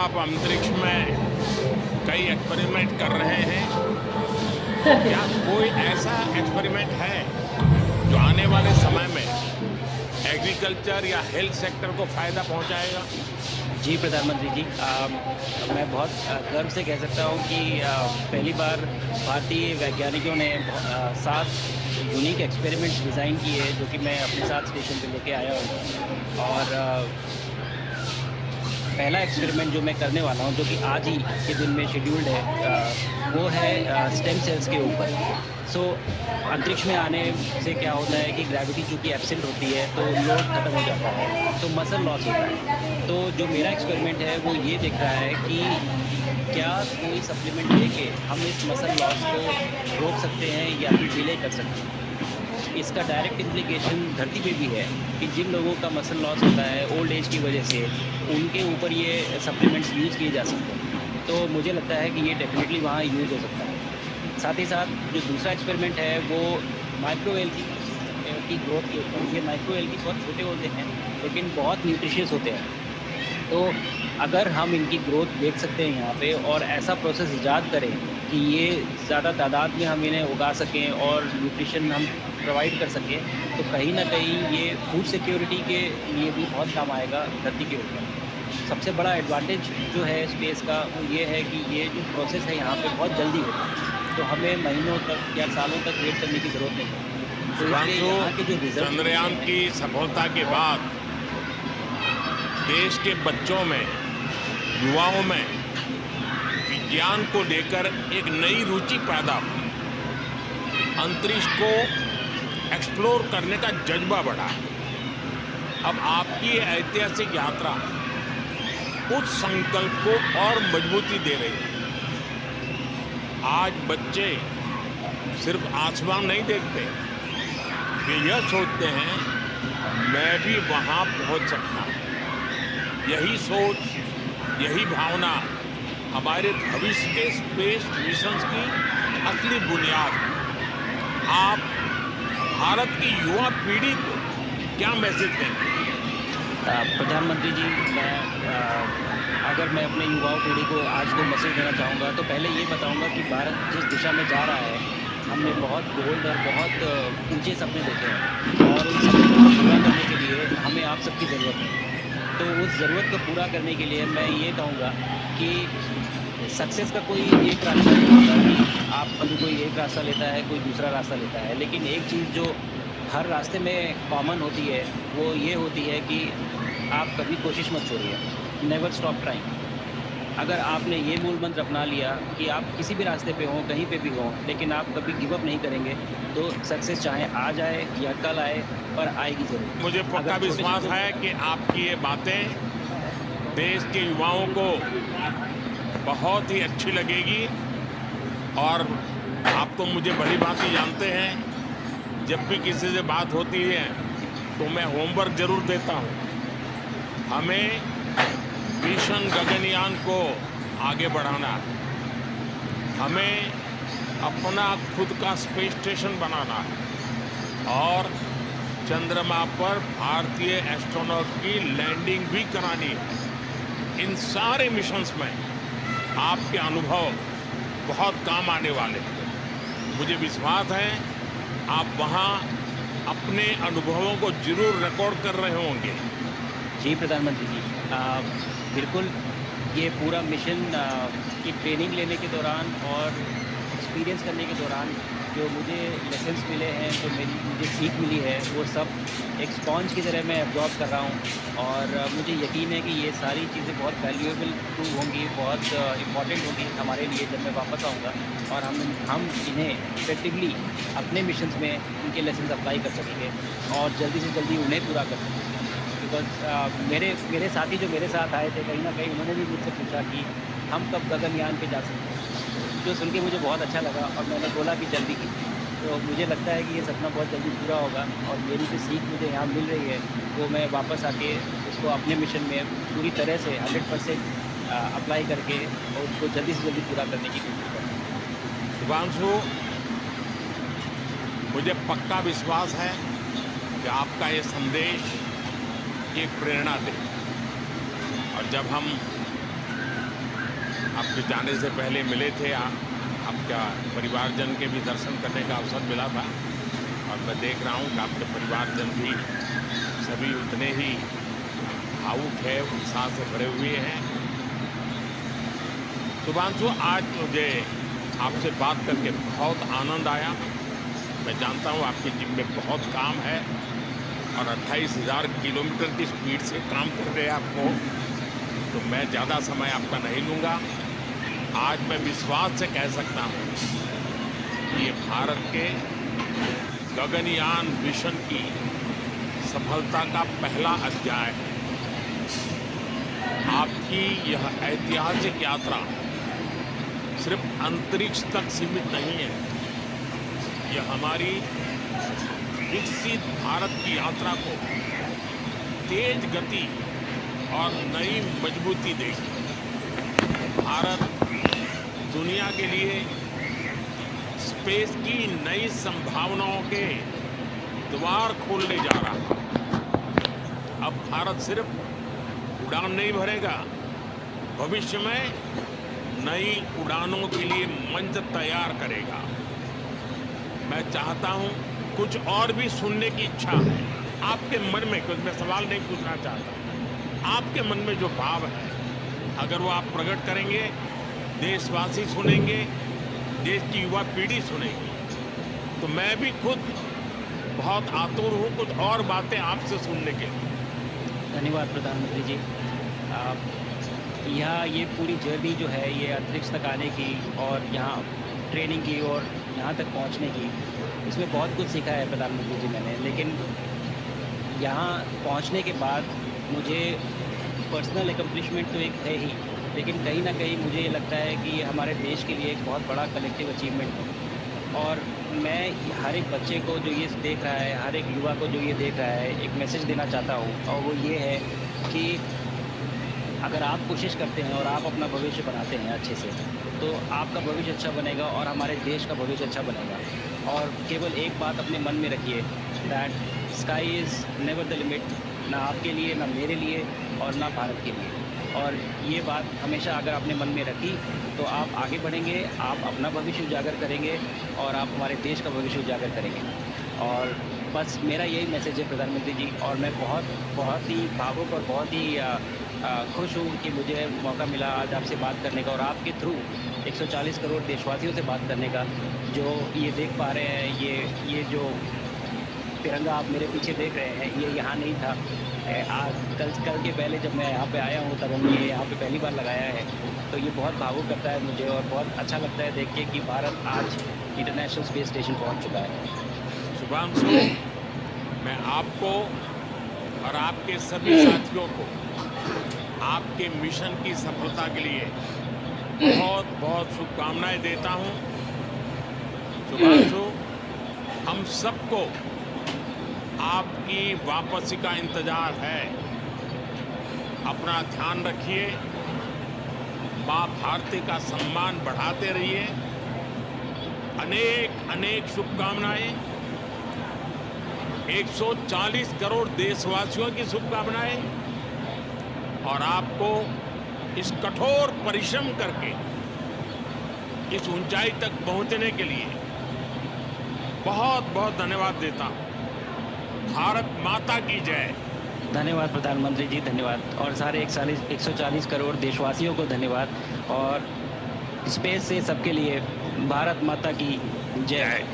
आप अंतरिक्ष में कई एक्सपेरिमेंट कर रहे हैं, तो क्या कोई ऐसा एक्सपेरिमेंट है जो आने वाले समय में एग्रीकल्चर या हेल्थ सेक्टर को फायदा पहुंचाएगा? जी, प्रधानमंत्री जी। मैं बहुत गर्व से कह सकता हूँ कि पहली बार भारतीय वैज्ञानिकों ने 7 यूनिक एक्सपेरिमेंट्स डिज़ाइन किए, जो कि मैं अपने साथ स्टेशन पे लेके आया हूँ। और पहला एक्सपेरिमेंट जो मैं करने वाला हूँ, जो कि आज ही के दिन में शेड्यूल्ड है, वो है स्टेम सेल्स के ऊपर। सो अंतरिक्ष में आने से क्या होता है कि ग्रेविटी चूँकि एब्सेंट होती है, तो लोड खत्म हो जाता है, तो मसल लॉस होता है। तो जो मेरा एक्सपेरिमेंट है, वो ये देख रहा है कि क्या कोई सप्लीमेंट लेके हम इस मसल लॉस को रोक सकते हैं या फिर डिले कर सकते हैं। इसका डायरेक्ट इम्प्लीकेशन धरती पे भी है कि जिन लोगों का मसल लॉस होता है ओल्ड एज की वजह से, उनके ऊपर ये सप्लीमेंट्स यूज़ किए जा सकते हैं। तो मुझे लगता है कि ये डेफ़िनेटली वहाँ यूज़ हो सकता है। साथ ही साथ जो दूसरा एक्सपेरिमेंट है, वो माइक्रो एल्गी की ग्रोथ के ऊपर। ये माइक्रो एल्गी बहुत छोटे होते हैं, लेकिन बहुत न्यूट्रिशियस होते हैं। तो अगर हम इनकी ग्रोथ देख सकते हैं यहाँ पे, और ऐसा प्रोसेस ईजाद करें कि ये ज़्यादा तादाद में हम इन्हें उगा सकें और न्यूट्रिशन हम प्रोवाइड कर सकें, तो कहीं न कहीं ये फूड सिक्योरिटी के लिए भी बहुत काम आएगा धरती के ऊपर। सबसे बड़ा एडवांटेज जो है स्पेस का, वो ये है कि ये जो प्रोसेस है यहाँ पे बहुत जल्दी होता है, तो हमें महीनों तक या सालों तक वेट करने की ज़रूरत नहीं है। तो इसलिए शुभांशु, यहाँ के जो रिज़ल्ट चंद्रयान की सफलता के बाद देश के बच्चों में, युवाओं में विज्ञान को लेकर एक नई रुचि पैदा हुई। अंतरिक्ष को एक्सप्लोर करने का जज्बा बढ़ा। अब आपकी ये ऐतिहासिक यात्रा उस संकल्प को और मजबूती दे रही है। आज बच्चे सिर्फ आसमान नहीं देखते, वे यह सोचते हैं मैं भी वहां पहुंच सकता हूं। यही सोच, यही भावना हमारे भविष्य के स्पेस मिशंस की असली बुनियाद है। आप भारत की युवा पीढ़ी को क्या मैसेज देंगे? प्रधानमंत्री जी, अगर मैं अपने युवाओं पीढ़ी को आज को मैसेज देना चाहूँगा, तो पहले ये बताऊँगा कि भारत जिस दिशा में जा रहा है, हमने बहुत बोल्ड और बहुत ऊंचे सपने देखे हैं, और उन सपनों को पूरा करने के लिए हमें आप सबकी ज़रूरत है। तो उस ज़रूरत को पूरा करने के लिए मैं ये कहूँगा कि सक्सेस का कोई एक रास्ता नहीं होता कि आप कभी कोई एक रास्ता लेता है, कोई दूसरा रास्ता लेता है। लेकिन एक चीज़ जो हर रास्ते में कॉमन होती है, वो ये होती है कि आप कभी कोशिश मत छोड़िए, नेवर स्टॉप ट्राइंग। अगर आपने ये मूल मंत्र अपना लिया कि आप किसी भी रास्ते पे हों, कहीं पे भी हों, लेकिन आप कभी गिव अप नहीं करेंगे, तो सक्सेस चाहे आज आए या कल आए, पर आएगी ज़रूर। मुझे पक्का अगर विश्वास छोटे-छोटे है कि आपकी ये बातें देश के युवाओं को बहुत ही अच्छी लगेगी। और आप तो मुझे भली भांति जानते हैं, जब भी किसी से बात होती है तो मैं होमवर्क जरूर देता हूं। हमें मिशन गगनयान को आगे बढ़ाना है, हमें अपना खुद का स्पेस स्टेशन बनाना है, और चंद्रमा पर भारतीय एस्ट्रोनॉट की लैंडिंग भी करानी है। इन सारे मिशंस में आपके अनुभव बहुत काम आने वाले हैं। मुझे विश्वास है आप वहाँ अपने अनुभवों को जरूर रिकॉर्ड कर रहे होंगे। जी, प्रधानमंत्री जी। बिल्कुल, ये पूरा मिशन की ट्रेनिंग लेने के दौरान और एक्सपीरियंस करने के दौरान जो मुझे लेसन्स मिले हैं, जो मुझे सीख मिली है, वो सब एक स्पॉन्ज की तरह मैं एब्जॉर्ब कर रहा हूँ। और मुझे यकीन है कि ये सारी चीज़ें बहुत वैल्यूएबल प्रूव होंगी, बहुत इम्पॉर्टेंट होंगी हमारे लिए जब मैं वापस आऊँगा, और हम इन्हें इफेक्टिवली अपने मिशंस में इनके लेसन्स अप्लाई कर सकेंगे और जल्दी से जल्दी उन्हें पूरा कर सकेंगे। बिकॉज़ मेरे साथी जो मेरे साथ आए थे, कहीं न कहीं उन्होंने भी मुझसे पूछा कि हम कब गगनयान पे जा सकते हैं, जो सुन के मुझे बहुत अच्छा लगा, और मैंने बोला कि जल्दी की। तो मुझे लगता है कि ये सपना बहुत जल्दी पूरा होगा, और मेरी जो सीख मुझे यहाँ मिल रही है, वो मैं वापस आके उसको अपने मिशन में पूरी तरह से 100% अप्लाई करके और उसको जल्दी से जल्दी पूरा करने की कोशिश करूँगा। शुभांशु, मुझे पक्का विश्वास है कि आपका ये संदेश एक प्रेरणा दे। और जब हम आपके जाने से पहले मिले थे। आपका परिवारजन के भी दर्शन करने का अवसर मिला था और मैं देख रहा हूँ कि आपके परिवारजन भी सभी उतने ही भावुक है, उत्साह से भरे हुए हैं। शुभांशु, आज मुझे आपसे बात करके बहुत आनंद आया। मैं जानता हूँ आपके जिम में बहुत काम है और 28,000 किलोमीटर की स्पीड से काम कर रहे हैं आपको, तो मैं ज़्यादा समय आपका नहीं लूँगा। आज मैं विश्वास से कह सकता हूँ कि ये भारत के गगनयान मिशन की सफलता का पहला अध्याय है। आपकी यह ऐतिहासिक यात्रा सिर्फ अंतरिक्ष तक सीमित नहीं है, यह हमारी विकसित भारत की यात्रा को तेज गति और नई मजबूती देगी। भारत दुनिया के लिए स्पेस की नई संभावनाओं के द्वार खोलने जा रहा है। अब भारत सिर्फ उड़ान नहीं भरेगा, भविष्य में नई उड़ानों के लिए मंच तैयार करेगा। मैं चाहता हूं, कुछ और भी सुनने की इच्छा है आपके मन में, कुछ मैं सवाल नहीं पूछना चाहता, आपके मन में जो भाव है अगर वो आप प्रकट करेंगे, देशवासी सुनेंगे, देश की युवा पीढ़ी सुनेगी, तो मैं भी खुद बहुत आतुर हूँ कुछ और बातें आपसे सुनने के लिए। धन्यवाद प्रधानमंत्री जी। यहाँ ये पूरी जर्नी जो है ये अंतरिक्ष तक आने की और यहाँ ट्रेनिंग की और यहाँ तक पहुँचने की, इसमें बहुत कुछ सीखा है प्रधानमंत्री जी मैंने। लेकिन यहाँ पहुँचने के बाद मुझे पर्सनल एकम्प्लिशमेंट तो एक है ही, लेकिन कहीं ना कहीं मुझे ये लगता है कि ये हमारे देश के लिए एक बहुत बड़ा कलेक्टिव अचीवमेंट है। और मैं हर एक बच्चे को जो ये देख रहा है, हर एक युवा को जो ये देख रहा है, एक मैसेज देना चाहता हूँ, और वो ये है कि अगर आप कोशिश करते हैं और आप अपना भविष्य बनाते हैं अच्छे से, तो आपका भविष्य अच्छा बनेगा और हमारे देश का भविष्य अच्छा बनेगा। और केवल एक बात अपने मन में रखिए, that sky is never the limit, ना आपके लिए, ना मेरे लिए और ना भारत के लिए। और ये बात हमेशा अगर आपने मन में रखी तो आप आगे बढ़ेंगे, आप अपना भविष्य उजागर करेंगे और आप हमारे देश का भविष्य उजागर करेंगे। और बस मेरा यही मैसेज है प्रधानमंत्री जी। और मैं बहुत ही भावुक और बहुत ही खुश हूँ कि मुझे मौका मिला आज आपसे बात करने का और आपके थ्रू 140 करोड़ देशवासियों से बात करने का। जो ये देख पा रहे हैं, ये जो तिरंगा आप मेरे पीछे देख रहे हैं, ये यहाँ नहीं था। आज कल के पहले जब मैं यहाँ पे आया हूँ तब हमने ये यहाँ पे पहली बार लगाया है। तो ये बहुत भावुक करता है मुझे और बहुत अच्छा लगता है देख के कि भारत आज इंटरनेशनल स्पेस स्टेशन पहुँच चुका है। शुभांशु, मैं आपको और आपके सभी साथियों को आपके मिशन की सफलता के लिए बहुत बहुत शुभकामनाएं देता हूं। शुभांशु, हम सबको आपकी वापसी का इंतजार है। अपना ध्यान रखिए, मां भारती का सम्मान बढ़ाते रहिए। अनेक अनेक शुभकामनाएं, 140 करोड़ देशवासियों की शुभकामनाएं, और आपको इस कठोर परिश्रम करके इस ऊंचाई तक पहुंचने के लिए बहुत बहुत धन्यवाद देता हूं। भारत माता की जय। धन्यवाद प्रधानमंत्री जी, धन्यवाद। और सारे 140 करोड़ देशवासियों को धन्यवाद। और स्पेस से सबके लिए भारत माता की जय।